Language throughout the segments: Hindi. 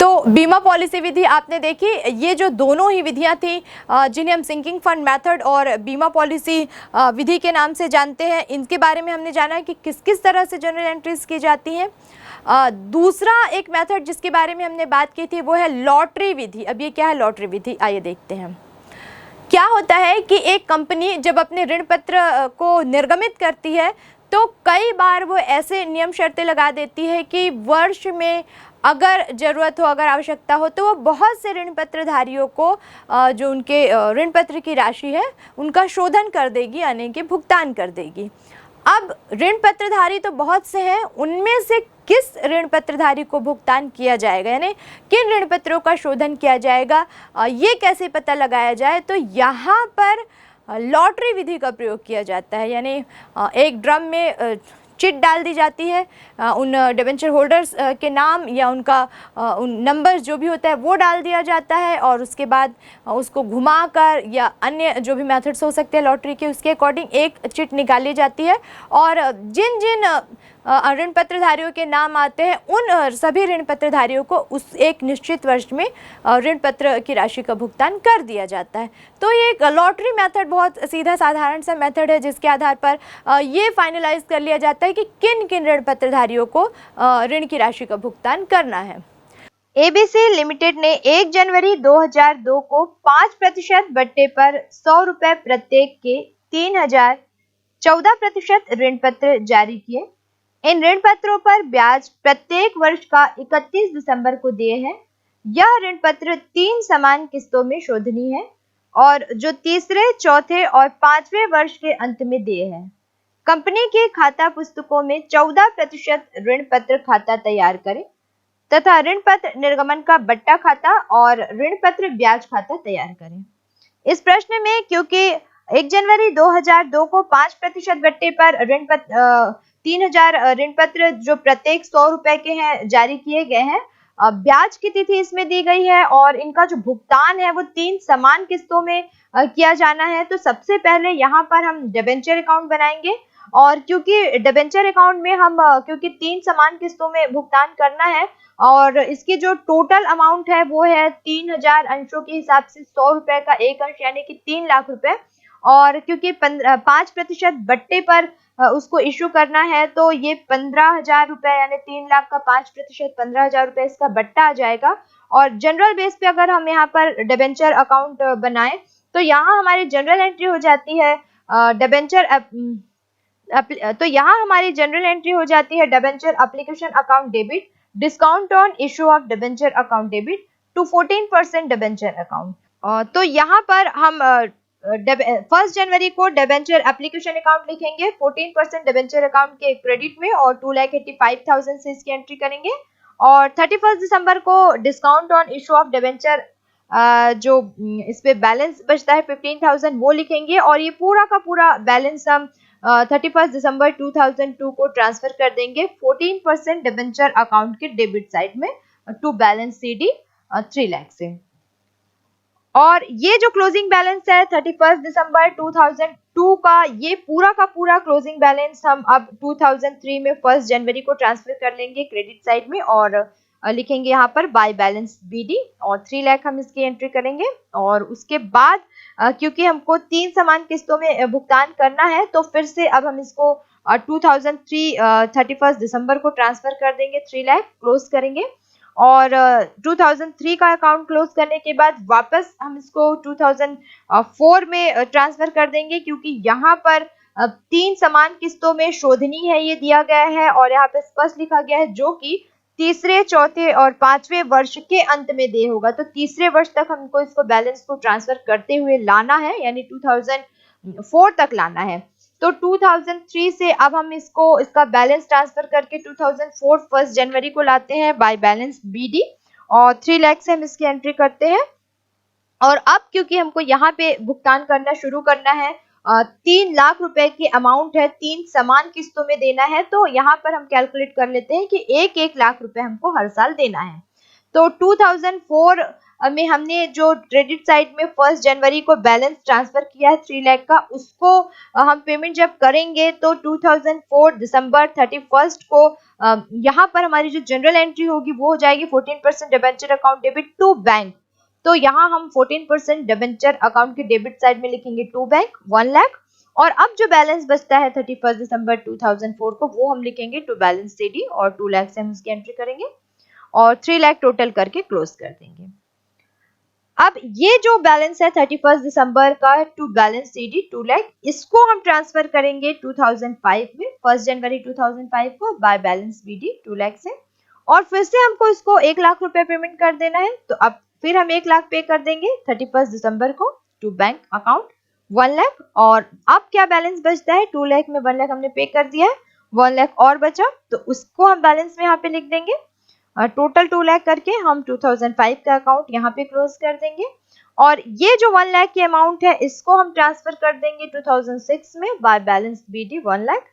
तो बीमा पॉलिसी विधि आपने देखी, ये जो दोनों ही विधियां थी जिन्हें हम सिंकिंग फंड मेथड और बीमा पॉलिसी विधि के नाम से जानते हैं, इनके बारे में हमने जाना कि किस किस तरह से जनरल एंट्रीज की जाती हैं। दूसरा एक मेथड जिसके बारे में हमने बात की थी वो है लॉटरी विधि। अब ये क्या है लॉटरी विधि, आइए देखते हैं। क्या होता है कि एक कंपनी जब अपने ऋण पत्र को निर्गमित करती है तो कई बार वो ऐसे नियम शर्तें लगा देती है कि वर्ष में अगर ज़रूरत हो, अगर आवश्यकता हो, तो वो बहुत से ऋण पत्रधारियों को जो उनके ऋण पत्र की राशि है उनका शोधन कर देगी, यानी कि भुगतान कर देगी। अब ऋण पत्रधारी तो बहुत से हैं, उनमें से किस ऋण पत्रधारी को भुगतान किया जाएगा, यानी किन ऋण पत्रों का शोधन किया जाएगा, ये कैसे पता लगाया जाए। तो यहाँ पर लॉटरी विधि का प्रयोग किया जाता है, यानी एक ड्रम में चिट डाल दी जाती है, उन डिबेंचर होल्डर्स के नाम या उनका उन नंबर्स जो भी होता है वो डाल दिया जाता है और उसके बाद उसको घुमाकर या अन्य जो भी मेथड्स हो सकते हैं लॉटरी के, उसके अकॉर्डिंग एक चिट निकाली जाती है और जिन जिन ऋण पत्रधारियों के नाम आते हैं उन सभी ऋण पत्रधारियों को उस एक निश्चित वर्ष में ऋण पत्र की राशि का भुगतान कर दिया जाता है। तो ये एक लॉटरी मेथड बहुत सीधा साधारण सा मेथड है जिसके आधार पर ये फाइनलाइज कर लिया जाता है कि किन किन ऋण पत्रधारियों को ऋण की राशि का भुगतान करना है। एबीसी लिमिटेड ने 1 जनवरी 2002 को 5% बट्टे पर 100 रुपए प्रत्येक के 3014% ऋण पत्र जारी किए। इन ऋण पत्रों पर ब्याज प्रत्येक वर्ष का 31 दिसंबर को देय है। यह ऋण पत्र 3 समान किस्तों में शोधनीय है और जो तीसरे, चौथे और 5वें वर्ष के अंत में देय है। कंपनी के खाता पुस्तकों में 14% ऋण पत्र खाता तैयार करें तथा ऋण पत्र निर्गमन का बट्टा खाता और ऋण पत्र ब्याज खाता तैयार करें। इस प्रश्न में क्योंकि 1 जनवरी 2002 को 5% बट्टे पर 3000 ऋण पत्र जो प्रत्येक 100 रुपए के हैं जारी किए गए हैं, ब्याज की तिथि इसमें दी गई है और इनका जो भुगतान है वो 3 समान किस्तों में किया जाना है। तो सबसे पहले यहाँ पर हम डिबेंचर अकाउंट बनाएंगे और क्योंकि डिबेंचर अकाउंट में हम क्योंकि 3 समान किस्तों में भुगतान करना है और इसकी जो टोटल अमाउंट है वो है 3000 अंशों के हिसाब से 100 रुपए का एक अंश यानी कि 3 लाख रुपए और क्योंकि 5% बट्टे पर उसको इशू करना है तो ये 15,000 रुपए यानी 3 लाख का 5% 15,000 रुपए इसका बट्टा आ जाएगा। और जनरल बेस पे अगर हम यहाँ पर डिबेंचर अकाउंट बनाएं तो यहाँ हमारी जनरल एंट्री हो जाती है debenture application account debit discount on issue of debenture account debit to 14% debenture account. तो यहाँ पर हम 1 जनवरी को डिबेंचर एप्लीकेशन अकाउंट लिखेंगे 14% डिबेंचर अकाउंट के क्रेडिट में और 2,85,000 से इसकी एंट्री करेंगे और 31 दिसंबर को discount on issue of debenture जो इस पे बैलेंस बचता है 15,000 वो लिखेंगे और ये पूरा का पूरा बैलेंस हम 31 दिसंबर 2002 को ट्रांसफर कर देंगे 14% डिबेंचर अकाउंट के डेबिट साइड में टू बैलेंस सीडी 3 लाख से। और ये जो क्लोजिंग बैलेंस है 31 दिसंबर 2002 का, ये पूरा का पूरा क्लोजिंग बैलेंस हम अब 2003 में 1 जनवरी को ट्रांसफर कर लेंगे क्रेडिट साइड में और लिखेंगे यहाँ पर बाय बैलेंस बीडी और 3 लाख हम इसकी एंट्री करेंगे। और उसके बाद क्योंकि हमको 3 समान किस्तों में भुगतान करना है तो फिर से अब हम इसको 2003 31 दिसंबर को ट्रांसफर कर देंगे 3 लाख क्लोज करेंगे और 2003 का अकाउंट क्लोज करने के बाद वापस हम इसको 2004 में ट्रांसफर कर देंगे क्योंकि यहाँ पर 3 समान किस्तों में शोधनी है ये दिया गया है और यहाँ पे स्पष्ट लिखा गया है जो कि तीसरे, चौथे और 5वें वर्ष के अंत में देय होगा। तो तीसरे वर्ष तक हमको इसको बैलेंस को ट्रांसफर करते हुए लाना है यानी 2004 तक लाना है। तो 2003 से अब हम इसका बैलेंस ट्रांसफर करके 2004 1 जनवरी को लाते हैं बाय बैलेंस बीडी और 3 लाख से हम इसकी एंट्री करते हैं। और अब क्योंकि हमको यहाँ पे भुगतान करना शुरू करना है 3 लाख रुपए की अमाउंट है 3 समान किस्तों में देना है तो यहाँ पर हम कैलकुलेट कर लेते हैं कि 1-1 लाख रुपए हमको हर साल देना है। तो 2004 में हमने जो क्रेडिट साइड में 1 जनवरी को बैलेंस ट्रांसफर किया है 3 लाख का, उसको हम पेमेंट जब करेंगे तो 2004 दिसंबर 31 को यहाँ पर हमारी जो जनरल एंट्री होगी वो हो जाएगी 14% debenture account debit to bank. तो यहाँ हम 14% डिबेंचर अकाउंट के डेबिट साइड में लिखेंगे टू बैंक 1 लाख, और अब जो बैलेंस बचता है 31 दिसंबर 2004 को वो हम लिखेंगे टू बैलेंस सीडी, और 2 लाख से हम उसकी एंट्री करेंगे और 3 लाख टोटल करके क्लोज कर देंगे। अब ये जो बैलेंस है 31 दिसंबर का टू बैलेंस सीडी 2 लाख, इसको हम ट्रांसफर करेंगे 2005 में 1 जनवरी 2005 को बाय बैलेंस बीडी 2 लाख से, और फिर से हमको इसको 1 लाख रुपए पेमेंट कर देना है। तो अब फिर हम 1 लाख पे कर देंगे 31 दिसंबर को टू बैंक अकाउंट 1 लाख, और अब क्या बैलेंस बचता है 2 लाख में 1 लाख हमने पे कर दिया है, 1 लाख और बचा तो उसको हम बैलेंस में यहाँ पे लिख देंगे। टोटल 2 लाख करके हम 2005 का अकाउंट यहाँ पे क्लोज कर देंगे, और ये जो 1 लाख की अमाउंट है इसको हम ट्रांसफर कर देंगे 2006 में बाय बैलेंस बीडी 1 लाख,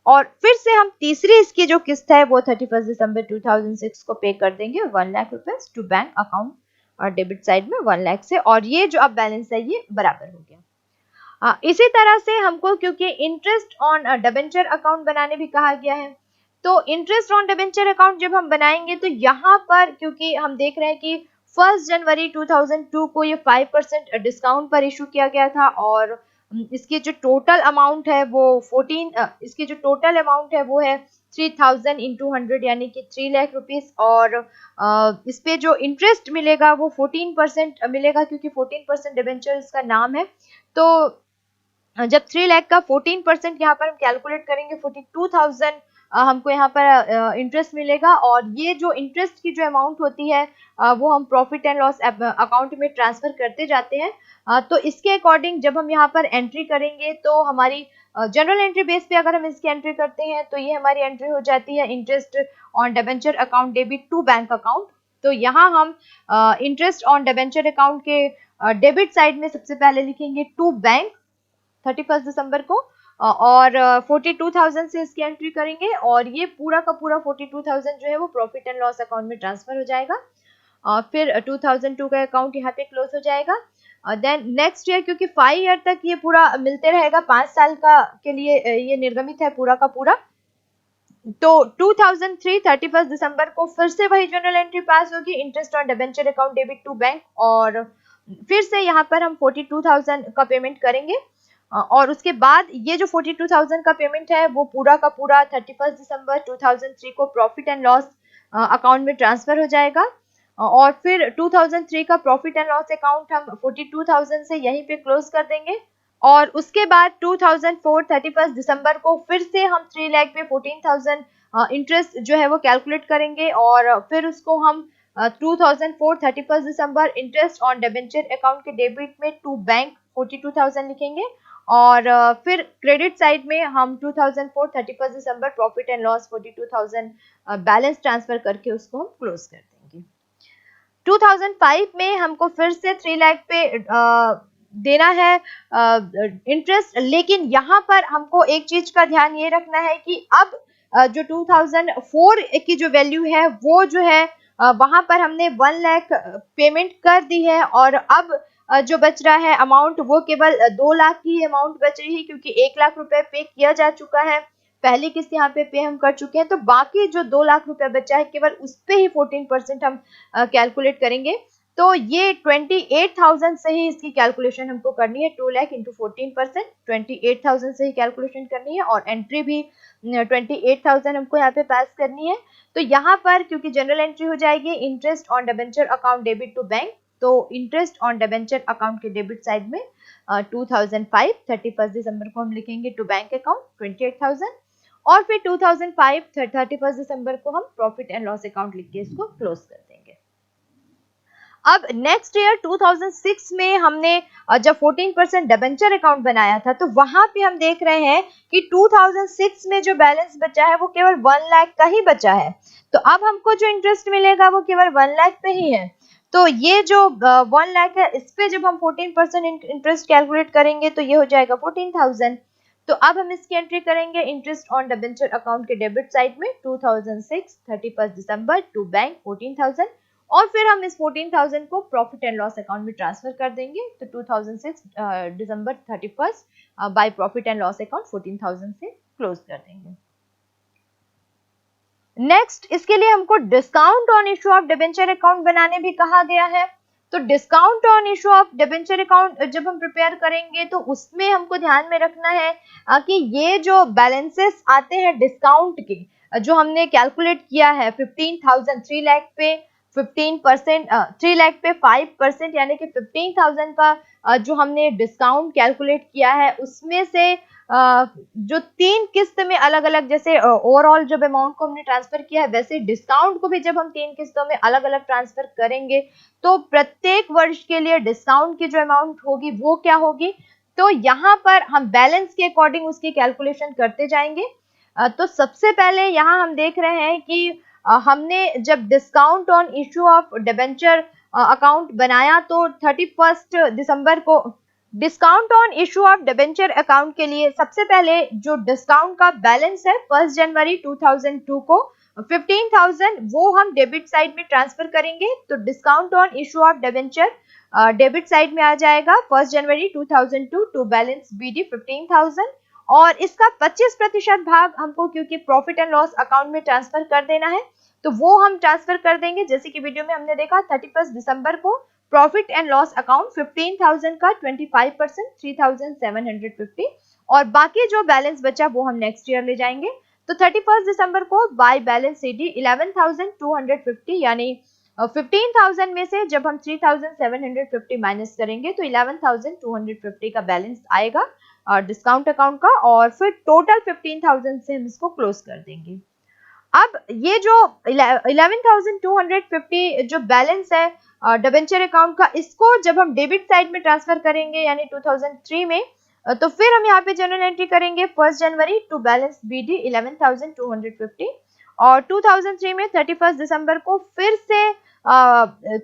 और फिर से हम तीसरी इसकी जो किस्त है वो 31 दिसंबर 2006 को पे कर देंगे 1 लाख रुपए टू बैंक अकाउंट और डेबिट साइड में 1 लाख से, और ये जो अब बैलेंस है ये बराबर हो गया। इसी तरह से हमको क्योंकि इंटरेस्ट ऑन डिबेंचर अकाउंट बनाने भी कहा गया है, तो इंटरेस्ट ऑन डिबेंचर अकाउंट जब हम बनाएंगे तो यहाँ पर क्योंकि हम देख रहे हैं कि 1 जनवरी 2002 को ये 5% डिस्काउंट पर इशू किया गया था, और इसकी जो टोटल अमाउंट है वो 14 इसकी जो टोटल अमाउंट है वो है 3000 into 100 यानी कि 3 लाख रुपीस, और इस पे जो इंटरेस्ट मिलेगा वो 14% मिलेगा क्योंकि 14% डिबेंचर इसका नाम है। तो जब 3 लाख का 14% यहाँ पर हम कैलकुलेट करेंगे 42,000 हमको यहाँ पर इंटरेस्ट मिलेगा, और ये जो इंटरेस्ट की जो अमाउंट होती है वो हम प्रॉफिट एंड लॉस अकाउंट में ट्रांसफर करते जाते हैं। तो इसके अकॉर्डिंग जब हम यहाँ पर एंट्री करेंगे तो हमारी जनरल एंट्री बेस पे अगर हम इसकी एंट्री करते हैं तो ये हमारी एंट्री हो जाती है interest on debenture account debit to bank account. तो यहाँ हम इंटरेस्ट ऑन डिबेंचर अकाउंट के डेबिट साइड में सबसे पहले लिखेंगे टू बैंक 31 दिसंबर को, और 42,000 से इसकी एंट्री करेंगे, और ये पूरा का पूरा 42,000 जो है वो प्रॉफिट एंड लॉस अकाउंट में ट्रांसफर हो जाएगा। फिर 2002 का अकाउंट यहाँ पे क्लोज हो जाएगा। देन नेक्स्ट ईयर क्योंकि 5 ईयर तक ये पूरा मिलते रहेगा, 5 साल का के लिए ये निर्गमित है पूरा का पूरा। तो 2003 31 दिसंबर को फिर से वही जनरल एंट्री पास होगी interest on debenture account debit to bank, और फिर से यहाँ पर हम 42,000 का पेमेंट करेंगे, और उसके बाद ये जो 42,000 का पेमेंट है वो पूरा का पूरा 31 दिसंबर 2003 को प्रॉफिट एंड लॉस अकाउंट में ट्रांसफर हो जाएगा, और फिर 2003 का प्रॉफिट एंड लॉस अकाउंट हम 42,000 से यहीं पे क्लोज कर देंगे, और उसके बाद 2004 31 दिसंबर को फिर से हम 3 लाख पे 14,000 इंटरेस्ट जो है वो कैलकुलेट करेंगे, और फिर उसको हम 2004 31 दिसंबर इंटरेस्ट ऑन डिबेंचर अकाउंट के डेबिट में टू बैंक 42,000 लिखेंगे, और फिर क्रेडिट साइड में हम 2004 31 दिसंबर profit and loss 42,000 balance transfer करके उसको हम क्लोज कर देंगे। 2005 में हमको फिर से 3 लाख पे देना है इंटरेस्ट, लेकिन यहाँ पर हमको एक चीज का ध्यान ये रखना है कि अब जो 2004 की जो वैल्यू है वो जो है वहां पर हमने 1 लाख पेमेंट कर दी है, और अब जो बच रहा है अमाउंट वो केवल 2 लाख की अमाउंट बच रही है क्योंकि 1 लाख रुपए पे किया जा चुका है, पहली किस्त यहाँ पे हम कर चुके हैं। तो बाकी जो 2 लाख रुपए बचा है केवल उस पे ही 14% हम कैलकुलेट करेंगे। तो ये 28,000 से ही इसकी कैलकुलेशन हमको करनी है, 2 लाख इंटू 14% 28,000 से ही कैलकुलेशन करनी है, और एंट्री भी 28,000 हमको यहाँ पे पास करनी है। तो यहाँ पर क्योंकि जनरल एंट्री हो जाएगी interest on debenture account debit to bank, तो इंटरेस्ट ऑन डिबेंचर अकाउंट के डेबिट साइड में 2005 31 दिसंबर को हम लिखेंगे टू बैंक अकाउंट 28,000, और फिर 2005 31 दिसंबर को हम प्रॉफिट एंड लॉस अकाउंट लिख के इसको क्लोज कर देंगे। अब नेक्स्ट ईयर 2006 में हमने जब 14% डिबेंचर अकाउंट बनाया था तो वहां पे हम देख रहे हैं कि 2006 में जो बैलेंस बचा है वो केवल 1 लाख का ही बचा है। तो अब हमको जो इंटरेस्ट मिलेगा वो केवल 1 लाख पे ही है। तो ये जो 1 लाख है इस पे जब हम 14% इंटरेस्ट कैलकुलेट करेंगे तो ये हो जाएगा 14,000। तो अब हम इसकी एंट्री करेंगे इंटरेस्ट ऑन डिबेंचर अकाउंट के डेबिट साइड में 2006 31 दिसंबर टू बैंक 14,000, और फिर हम इस 14,000 को प्रॉफिट एंड लॉस अकाउंट में ट्रांसफर कर देंगे। तो 2006 दिसंबर 31 by profit and loss account 14,000 से क्लोज कर देंगे। नेक्स्ट, इसके लिए हमको discount on issue of debenture account बनाने भी कहा गया है। तो discount on issue of debenture account जब हम प्रिपेयर करेंगे तो उसमें हमको ध्यान में रखना है कि ये जो बैलेंसेस आते हैं डिस्काउंट के, जो हमने कैलकुलेट किया है 15,000, 3 लाख पे 15%, 3 लाख पे 5% यानी कि 15,000 का जो हमने डिस्काउंट कैलकुलेट किया है, उसमें से जो 3 किस्त में अलग अलग, जैसे ओवरऑल जब अमाउंट को हमने ट्रांसफर किया है, वैसे डिस्काउंट को भी जब हम 3 किस्तों में अलग अलग ट्रांसफर करेंगे तो प्रत्येक वर्ष के लिए डिस्काउंट की जो अमाउंट होगी वो क्या होगी। तो यहाँ पर हम बैलेंस के अकॉर्डिंग उसकी कैलकुलेशन करते जाएंगे। तो सबसे पहले यहाँ हम देख रहे हैं कि हमने जब discount on issue of debenture account बनाया तो 31 दिसंबर को discount on issue of debenture account के लिए सबसे पहले जो डिस्काउंट का बैलेंस है 1 जनवरी 2002 को 15,000 वो हम डेबिट साइड में ट्रांसफर करेंगे। तो discount on issue of debenture debit side में आ जाएगा 1 जनवरी 2002 टू बैलेंस बीडी 15,000, और इसका 25% भाग हमको क्योंकि प्रॉफिट एंड लॉस अकाउंट में ट्रांसफर कर देना है तो वो हम ट्रांसफर कर देंगे। जैसे कि वीडियो में हमने देखा 31 दिसंबर को प्रॉफिट एंड लॉस अकाउंट 15,000 का 25% 3,750, और बाकी जो बैलेंस बचा वो हम नेक्स्ट ईयर ले जाएंगे। तो 31 दिसंबर को बाय बैलेंस सीडी 11,250 यानी 15,000 में से जब हम 3,750 माइनस करेंगे तो 11,250 का बैलेंस आएगा डिस्काउंट अकाउंट का, और फिर टोटल 15,000 से हम इसको क्लोज कर देंगे। अब ये जो 11,250 जो बैलेंस है डिबेंचर अकाउंट का, इसको जब हम डेबिट साइड में ट्रांसफर करेंगे यानी 2003 में, तो फिर हम यहाँ पे जनरल एंट्री करेंगे 1 जनवरी टू बैलेंस बीडी 11,250, और 2003 में 31 दिसंबर को फिर से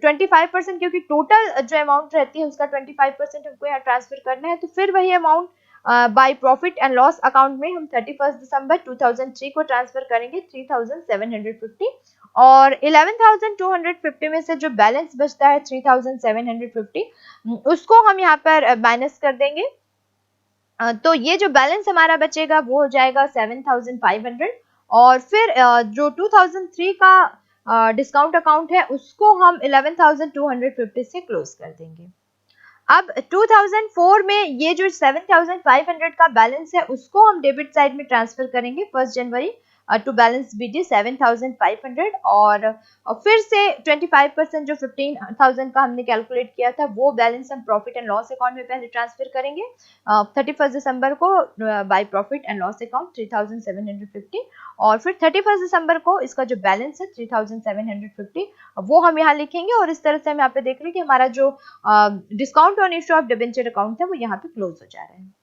25%, क्योंकि टोटल जो अमाउंट रहती है उसका 25% हमको यहाँ ट्रांसफर करना है, तो फिर वही amount by profit and loss account में हम 31 दिसंबर 2003 को ट्रांसफर करेंगे 3,750, और 11,250 में से जो बैलेंस बचता है 3,750 उसको हम यहाँ पर माइनस कर देंगे। तो ये जो बैलेंस हमारा बचेगा वो हो जाएगा 7,500, और फिर जो 2003 का डिस्काउंट अकाउंट है उसको हम 11,250 से क्लोज कर देंगे। अब 2004 में ये जो 7,500 का बैलेंस है उसको हम डेबिट साइड में ट्रांसफर करेंगे 1 जनवरी टू बैलेंस बीडी 7,500, और फिर से 25% जो 15,000 का हमने कैलकुलेट किया था वो बैलेंस हम प्रॉफिट एंड लॉस अकाउंट में पहले ट्रांसफर करेंगे 31 दिसंबर को by profit and loss account 3,750, और फिर 31 दिसंबर को इसका जो बैलेंस है 3,750 वो हम यहाँ लिखेंगे, और इस तरह से हम यहाँ पे देख रहे हैं कि हमारा जो discount on issue of debenture account है वो यहाँ पे क्लोज हो जा रहा है।